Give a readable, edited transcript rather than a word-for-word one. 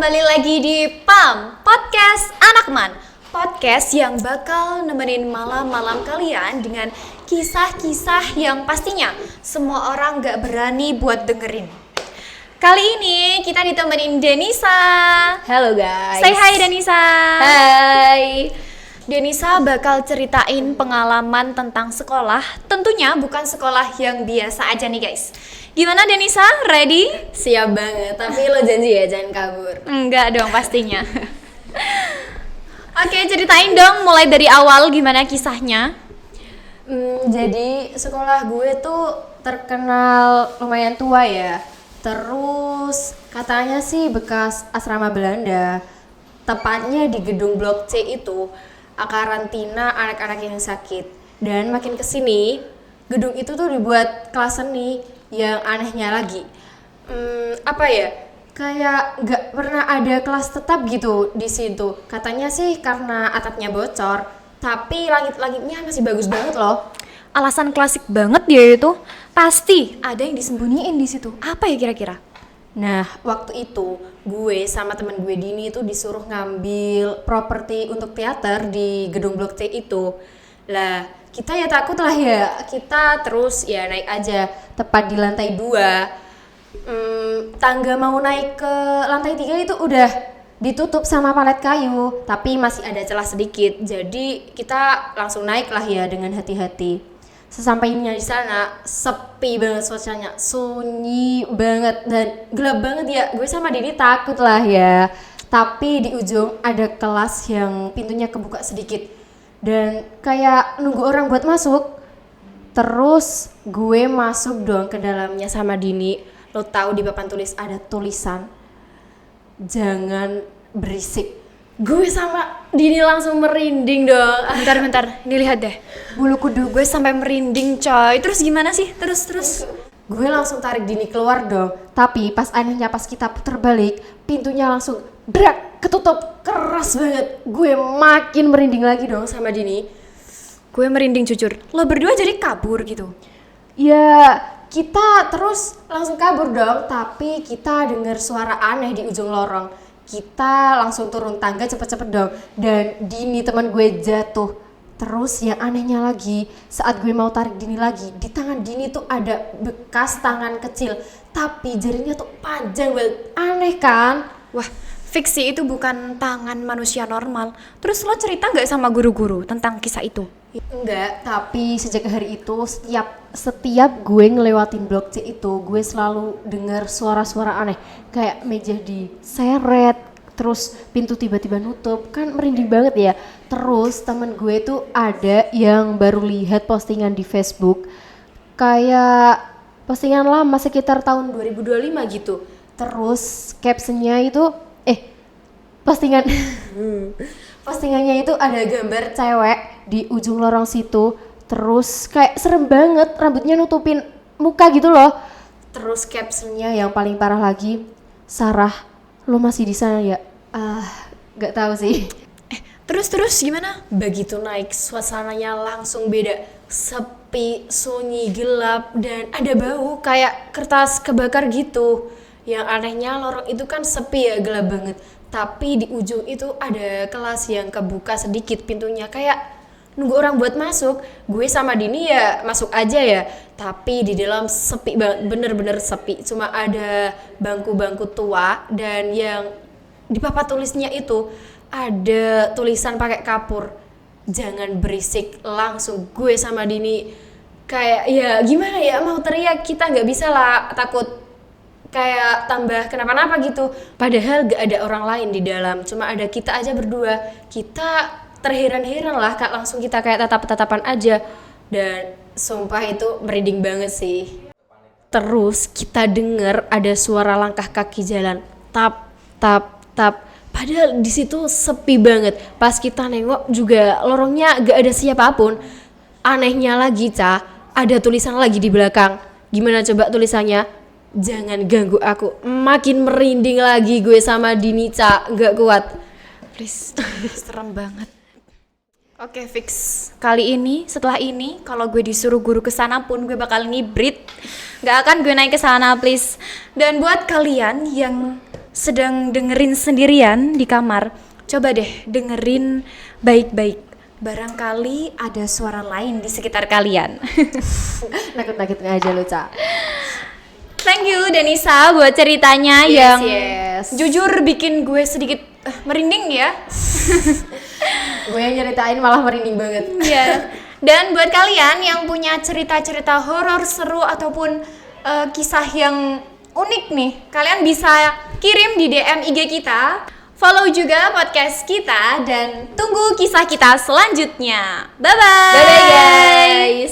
kembali lagi di PAM, Podcast Anakman. Podcast yang bakal nemenin malam-malam kalian dengan kisah-kisah yang pastinya semua orang gak berani buat dengerin. Kali ini kita ditemenin Denisa. Halo guys. Say hi Denisa. Hai. Denisa bakal ceritain pengalaman tentang sekolah. Tentunya bukan sekolah yang biasa aja nih guys. Gimana Denisa? Ready? Siap banget, tapi lo janji ya jangan kabur. Enggak dong pastinya. Oke, ceritain dong mulai dari awal gimana kisahnya. Jadi sekolah gue tuh terkenal lumayan tua ya. Terus katanya sih bekas asrama Belanda. Tepatnya di gedung blok C itu karantina anak-anak yang sakit. Dan makin kesini gedung itu tuh dibuat kelas seni. Yang anehnya lagi, apa ya? Kayak nggak pernah ada kelas tetap gitu di situ. Katanya sih karena atapnya bocor, tapi langit-langitnya masih bagus banget loh. Alasan klasik banget dia itu. Pasti ada yang disembunyiin di situ. Apa ya kira-kira? Nah, waktu itu gue sama teman gue Dini itu disuruh ngambil properti untuk teater di gedung blok C itu. Lah, kita ya takut lah ya. Kita terus ya naik aja tepat di lantai 2. Tangga mau naik ke lantai 3 itu udah ditutup sama palet kayu, tapi masih ada celah sedikit. Jadi kita langsung naik lah ya dengan hati-hati. Sesampainya di sana sepi banget suasananya, sunyi banget dan gelap banget ya. Gue sama Dini takut lah ya. Tapi di ujung ada kelas yang pintunya kebuka sedikit dan kayak nunggu orang buat masuk. Terus gue masuk dong ke dalamnya sama Dini. Lo tahu di papan tulis ada tulisan jangan berisik. Gue sama Dini langsung merinding dong. Bentar, ini lihat deh. Bulu kuduk gue sampai merinding coy. Terus gimana sih? Terus. Gue langsung tarik Dini keluar dong. Tapi pas anehnya pas kita putar balik, pintunya langsung brak, ketutup keras banget. Gue makin merinding lagi dong sama Dini. Gue merinding jujur. Lo berdua jadi kabur gitu? Ya, kita terus langsung kabur dong. Tapi kita dengar suara aneh di ujung lorong. Kita langsung turun tangga cepet-cepet dong. Dan Dini teman gue jatuh. Terus yang anehnya lagi, saat gue mau tarik Dini lagi, di tangan Dini tuh ada bekas tangan kecil. Tapi jarinya tuh panjang banget. Aneh kan? Wah, fiksi itu bukan tangan manusia normal. Terus lo cerita gak sama guru-guru tentang kisah itu? Enggak, tapi sejak hari itu setiap gue ngelewatin blok C itu, gue selalu dengar suara-suara aneh. Kayak meja diseret, terus pintu tiba-tiba nutup, kan merinding banget ya. Terus temen gue tuh ada yang baru lihat postingan di Facebook, kayak postingan lama sekitar tahun 2025 gitu. Terus captionnya itu, postingan postingannya itu ada gambar cewek di ujung lorong situ. Terus kayak serem banget, rambutnya nutupin muka gitu loh. Terus captionnya yang paling parah lagi, Sarah, lo masih di sana ya? Gak tahu sih. Terus gimana? Begitu naik, suasananya langsung beda. Sepi, sunyi, gelap, dan ada bau kayak kertas kebakar gitu. Yang anehnya lorong itu kan sepi ya, gelap banget. Tapi di ujung itu ada kelas yang kebuka sedikit pintunya, kayak nunggu orang buat masuk. Gue sama Dini ya masuk aja ya. Tapi di dalam sepi banget, bener-bener sepi. Cuma ada bangku-bangku tua dan yang di papan tulisnya itu ada tulisan pakai kapur, jangan berisik. Langsung gue sama Dini kayak ya gimana ya, mau teriak kita nggak bisa lah, takut kayak tambah kenapa-napa gitu. Padahal gak ada orang lain di dalam, cuma ada kita aja berdua. Kita terheran-heran lah, Kak. Langsung kita kayak tatap-tatapan aja. Dan sumpah itu merinding banget sih. Terus kita denger ada suara langkah kaki jalan, tap tap tap. Padahal di situ sepi banget. Pas kita nengok juga lorongnya gak ada siapapun. Anehnya lagi, Ca, ada tulisan lagi di belakang. Gimana coba tulisannya? Jangan ganggu aku. Makin merinding lagi gue sama Dini, Ca. Gak kuat. Please, serem banget. Oke, fix. Kali ini, setelah ini, kalau gue disuruh guru kesana pun gue bakal ngibrit. Gak akan gue naik ke sana, please. Dan buat kalian yang sedang dengerin sendirian di kamar, coba deh dengerin baik-baik. Barangkali ada suara lain di sekitar kalian. Nakut-nakutin aja lu, Ca. Thank you Denisa buat ceritanya yang yes. jujur bikin gue sedikit merinding ya. Gue yang nyeritain malah merinding banget. Iya. Dan buat kalian yang punya cerita-cerita horor seru ataupun kisah yang unik nih, kalian bisa kirim di DM IG kita. Follow juga podcast kita dan tunggu kisah kita selanjutnya. Bye bye. Bye bye guys.